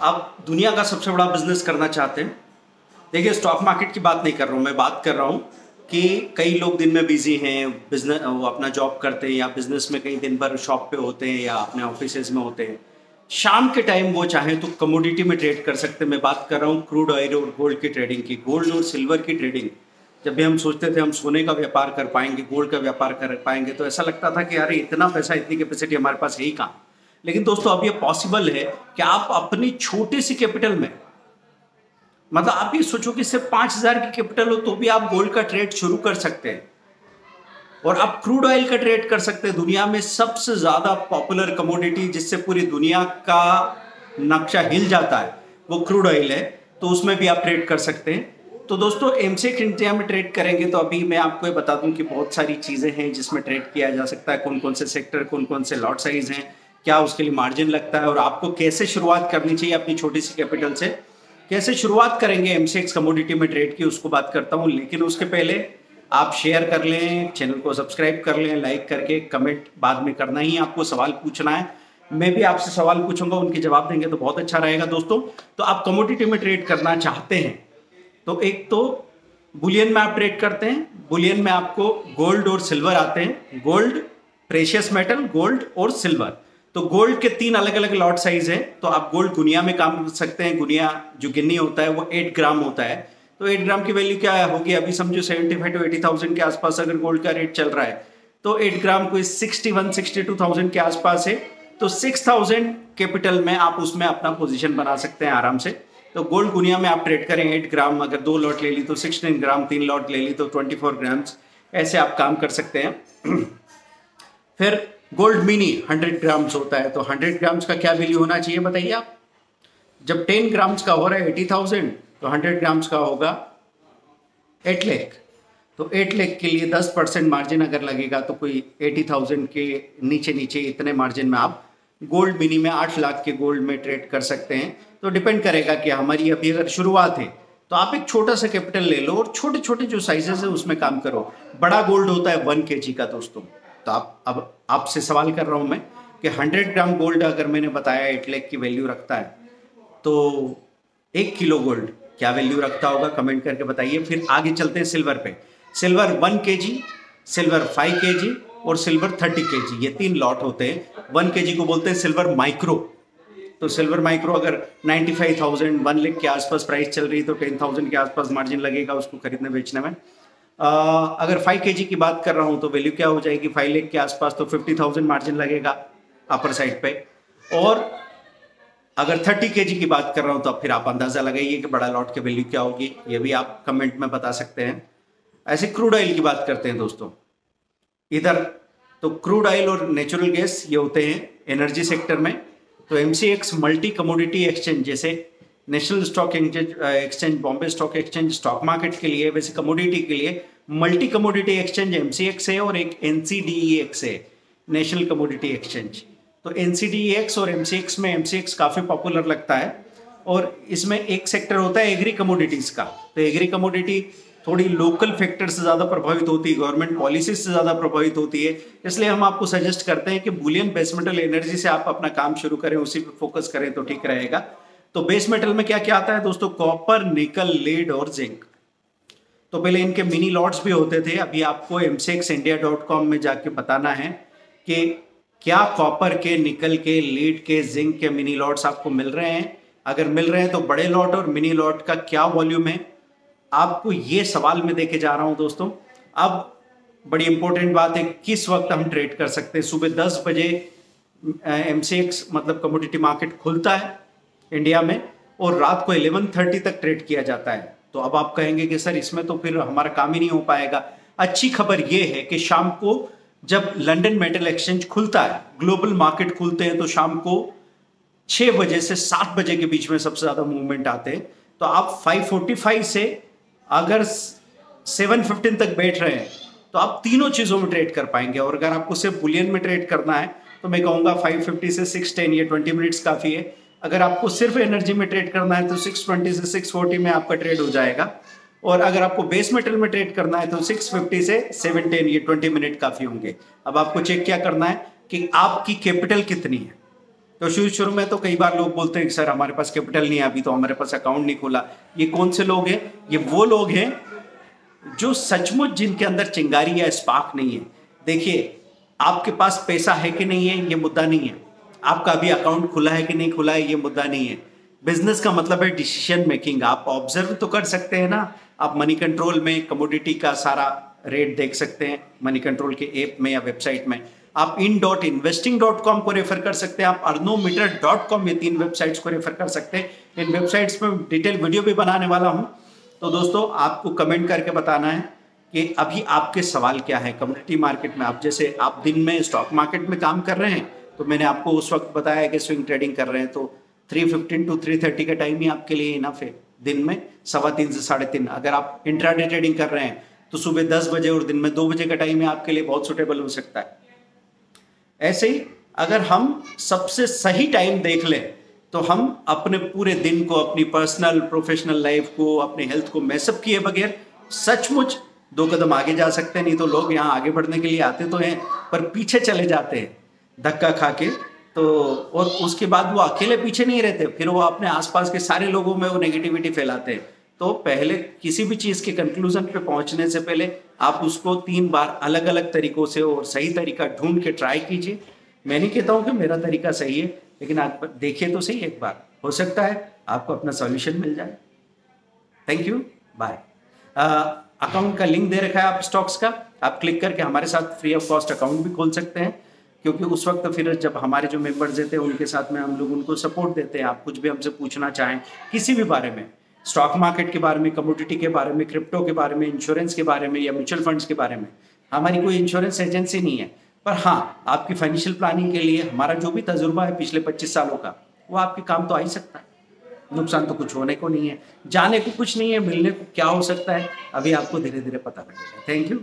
आप दुनिया का सबसे बड़ा बिजनेस करना चाहते हैं। देखिए, स्टॉक मार्केट की बात नहीं कर रहा हूँ, मैं बात कर रहा हूँ कि कई लोग दिन में बिजी हैं, बिजनेस वो अपना जॉब करते हैं या बिजनेस में कहीं दिन भर शॉप पे होते हैं या अपने ऑफिसेज में होते हैं। शाम के टाइम वो चाहें तो कमोडिटी में ट्रेड कर सकते हैं। मैं बात कर रहा हूँ क्रूड ऑयल और गोल्ड की ट्रेडिंग की, गोल्ड और सिल्वर की ट्रेडिंग। जब भी हम सोचते थे हम सोने का व्यापार कर पाएंगे, गोल्ड का व्यापार कर पाएंगे, तो ऐसा लगता था कि यार इतना पैसा, इतनी कैपेसिटी हमारे पास है ही कहाँ। लेकिन दोस्तों, अब ये पॉसिबल है कि आप अपनी छोटी सी कैपिटल में, मतलब आप ये सोचो कि सिर्फ 5,000 की कैपिटल हो तो भी आप गोल्ड का ट्रेड शुरू कर सकते हैं और आप क्रूड ऑयल का ट्रेड कर सकते हैं। दुनिया में सबसे ज्यादा पॉपुलर कमोडिटी जिससे पूरी दुनिया का नक्शा हिल जाता है वो क्रूड ऑयल है, तो उसमें भी आप ट्रेड कर सकते हैं। तो दोस्तों, एमसेक्स इंडिया में ट्रेड करेंगे तो अभी मैं आपको ये बता दूं कि बहुत सारी चीजें हैं जिसमें ट्रेड किया जा सकता है। कौन कौन से सेक्टर, कौन कौन से लॉट साइज हैं, क्या उसके लिए मार्जिन लगता है और आपको कैसे शुरुआत करनी चाहिए अपनी छोटी सी कैपिटल से। कैसे शुरुआत करेंगे एमसीएक्स कमोडिटी में ट्रेड की, उसको बात करता हूं। लेकिन उसके पहले आप शेयर कर लें, चैनल को सब्सक्राइब कर लें, लाइक करके। कमेंट बाद में करना ही, आपको सवाल पूछना है, मैं भी आपसे सवाल पूछूंगा, उनके जवाब देंगे तो बहुत अच्छा रहेगा दोस्तों। तो आप कमोडिटी में ट्रेड करना चाहते हैं तो एक तो बुलियन में आप ट्रेड करते हैं। बुलियन में आपको गोल्ड और सिल्वर आते हैं, गोल्ड, प्रेशियस मेटल, गोल्ड और सिल्वर। तो गोल्ड के 3 अलग अलग लॉट साइज है। तो आप गोल्ड गुनिया में काम कर सकते हैं। गुनिया जो गिन्नी होता है वो 8 ग्राम होता है। तो 8 ग्राम की वैल्यू क्या होगी, अभी समझो 75 to 80,000 के आसपास अगर गोल्ड का रेट चल रहा है तो 8 ग्राम को 61-62,000 के आसपास है। तो 6,000 कैपिटल में आप उसमें अपना पोजीशन बना सकते हैं आराम से। तो गोल्ड गुनिया में आप ट्रेड करें 8 ग्राम, अगर 2 लॉट ले ली तो 16 ग्राम, 3 लॉट ले ली तो 24 ग्राम्स, ऐसे आप काम कर सकते हैं। फिर गोल्ड मिनी 100 ग्राम्स होता है। तो 100 ग्राम्स का क्या वैल्यू होना चाहिए बताइए आप। जब 10 ग्राम्स का हो रहा है 80,000 तो 100 ग्राम्स का होगा 8 लाख। तो 8 लाख के लिए 10% मार्जिन अगर लगेगा तो कोई 80,000 के नीचे नीचे इतने मार्जिन में आप गोल्ड मिनी में 8 लाख के गोल्ड में ट्रेड कर सकते हैं। तो डिपेंड करेगा कि हमारी अभी अगर शुरुआत है तो आप एक छोटा सा कैपिटल ले लो और छोटे छोटे जो साइजेस है उसमें काम करो। बड़ा गोल्ड होता है 1 kg का दोस्तों। तो आप, अब आपसे सवाल कर रहा हूं मैं कि 100 ग्राम गोल्ड अगर मैंने बताया 8 लाख की वैल्यू रखता है तो 1 किलो गोल्ड क्या वैल्यू रखता होगा, कमेंट करके बताइए। फिर आगे चलते हैं सिल्वर पे। सिल्वर 1 kg, सिल्वर 5 kg और सिल्वर 30 kg, ये 3 लॉट होते हैं। 1 kg को बोलते हैं सिल्वर माइक्रो। तो सिल्वर माइक्रो अगर 95,000 1 लाख के आसपास प्राइस चल रही है तो 10,000 के आसपास मार्जिन लगेगा उसको खरीदने बेचने में। अगर 5 kg की बात कर रहा हूं तो वैल्यू क्या हो जाएगी 5 लाख के आसपास, तो 50,000 मार्जिन लगेगा अपर साइड पे। और अगर 30 kg की बात कर रहा हूं तो अब फिर आप अंदाजा लगाइए कि बड़ा लॉट की वैल्यू क्या होगी, ये भी आप कमेंट में बता सकते हैं। ऐसे क्रूड ऑयल की बात करते हैं दोस्तों इधर। तो क्रूड ऑयल और नेचुरल गैस ये होते हैं एनर्जी सेक्टर में। तो एमसीएक्स मल्टी कमोडिटी एक्सचेंज, जैसे national stock exchange, Bombay stock exchange stock market के लिए, वैसे कमोडिटी के लिए मल्टी कमोडिटी एक्सचेंज एमसीएक्स है और एक एनसीडीईएक्स है, नेशनल कमोडिटी एक्सचेंज। तो एनसीडीईएक्स और एमसीएक्स में एमसीएक्स काफ़ी पॉपुलर लगता है और इसमें एक सेक्टर होता है एग्री कमोडिटीज़ का। तो एग्री कमोडिटी थोड़ी लोकल फैक्टर से ज़्यादा प्रभावित होती है, गवर्नमेंट पॉलिसी से ज़्यादा प्रभावित होती है। इसलिए हम आपको सजेस्ट करते हैं कि बुलियन बेस मेटल एनर्जी से आप अपना काम शुरू करें, उसी पे फोकस करें तो ठीक रहेगा। तो बेस मेटल में क्या क्या आता है दोस्तों, कॉपर, निकल, लीड और जिंक। तो पहले इनके मिनी लॉट्स भी होते थे। अभी आपको mcxindia.com में जाके बताना है कि क्या कॉपर के, निकल के, लीड के, जिंक के मिनी लॉट्स आपको मिल रहे हैं। अगर मिल रहे हैं तो बड़े लॉट और मिनी लॉट का क्या वॉल्यूम है, आपको ये सवाल में देके जा रहा हूं दोस्तों। अब बड़ी इंपॉर्टेंट बात है, किस वक्त हम ट्रेड कर सकते हैं। सुबह 10 बजे एमसीएक्स मतलब कमोडिटी मार्केट खुलता है इंडिया में और रात को 11:30 तक ट्रेड किया जाता है। तो अब आप कहेंगे कि सर इसमें तो फिर हमारा काम ही नहीं हो पाएगा। अच्छी खबर यह है कि शाम को जब लंदन मेटल एक्सचेंज खुलता है, ग्लोबल मार्केट खुलते हैं, तो शाम को 6 बजे से 7 बजे के बीच में सबसे ज्यादा मूवमेंट आते हैं। तो आप 5:45 से अगर 7:15 तक बैठ रहे हैं तो आप तीनों चीजों में ट्रेड कर पाएंगे। और अगर आपको सिर्फ बुलियन में ट्रेड करना है तो मैं कहूंगा 5:50 से 6:10 ये 20 मिनट्स काफी है। अगर आपको सिर्फ एनर्जी में ट्रेड करना है तो 6:20 से 6:40 में आपका ट्रेड हो जाएगा। और अगर आपको बेस मेटल में ट्रेड करना है तो 6:50 से 7:10 ये 20 मिनट काफी होंगे। अब आपको चेक क्या करना है कि आपकी कैपिटल कितनी है। तो शुरू शुरू में तो कई बार लोग बोलते हैं कि सर हमारे पास कैपिटल नहीं है, अभी तो हमारे पास अकाउंट नहीं खुला। ये कौन से लोग हैं? ये वो लोग हैं जो सचमुच जिनके अंदर चिंगारी या स्पार्क नहीं है। देखिए, आपके पास पैसा है कि नहीं है ये मुद्दा नहीं है, आपका अभी अकाउंट खुला है कि नहीं खुला है ये मुद्दा नहीं है। बिजनेस का मतलब है डिसीजन मेकिंग। आप ऑब्जर्व तो कर सकते हैं ना, आप मनी कंट्रोल में कमोडिटी का सारा रेट देख सकते हैं, मनी कंट्रोल के ऐप में या वेबसाइट में। आप in.investing.com को रेफर कर सकते हैं, आप arnometer.com, ये 3 वेबसाइट्स को रेफर कर सकते हैं। इन वेबसाइट्स में डिटेल वीडियो भी बनाने वाला हूं। तो दोस्तों, आपको कमेंट करके बताना है कि अभी आपके सवाल क्या है कमोडिटी मार्केट में। आप जैसे आप दिन में स्टॉक मार्केट में काम कर रहे हैं, तो मैंने आपको उस वक्त बताया कि स्विंग ट्रेडिंग कर रहे हैं, तो 3:15 to 3:30 का टाइम ही आपके लिए इनफ है। दिन में 3:15 से 3:30। अगर आप इंट्राडे ट्रेडिंग कर रहे हैं तो सुबह 10 बजे और दिन में 2 बजे का टाइम है आपके लिए बहुत सुटेबल हो सकता है। ऐसे ही अगर हम सबसे सही टाइम देख लें तो हम अपने पूरे दिन को, अपनी पर्सनल प्रोफेशनल लाइफ को, अपने हेल्थ को मैसअप किए बगैर सचमुच 2 कदम आगे जा सकते हैं। नहीं तो लोग यहाँ आगे बढ़ने के लिए आते तो हैं पर पीछे चले जाते हैं धक्का खा के। तो और उसके बाद वो अकेले पीछे नहीं रहते, फिर वो अपने आसपास के सारे लोगों में वो नेगेटिविटी फैलाते हैं। तो पहले किसी भी चीज़ के कंक्लूजन पे पहुंचने से पहले आप उसको 3 बार अलग अलग तरीकों से और सही तरीका ढूंढ के ट्राई कीजिए। मैं नहीं कहता हूँ कि मेरा तरीका सही है, लेकिन आप देखिए तो सही एक बार, हो सकता है आपको अपना सॉल्यूशन मिल जाए। Thank you, bye. अकाउंट का लिंक दे रखा है आप स्टॉक्स का, आप क्लिक करके हमारे साथ फ्री ऑफ कॉस्ट अकाउंट भी खोल सकते हैं, क्योंकि उस वक्त फिर जब हमारे जो मेंबर्स रहते हैं उनके साथ में हम लोग उनको सपोर्ट देते हैं। आप कुछ भी हमसे पूछना चाहें किसी भी बारे में, स्टॉक मार्केट के बारे में, कमोडिटी के बारे में, क्रिप्टो के बारे में, इंश्योरेंस के बारे में या म्यूचुअल फंड्स के बारे में, हमारी कोई इंश्योरेंस एजेंसी नहीं है, पर हाँ आपकी फाइनेंशियल प्लानिंग के लिए हमारा जो भी तजुर्बा है पिछले 25 सालों का, वो आपके काम तो आ ही सकता है। नुकसान तो कुछ होने को नहीं है, जाने को कुछ नहीं है, मिलने को क्या हो सकता है, अभी आपको धीरे धीरे पता लगेगा। Thank you.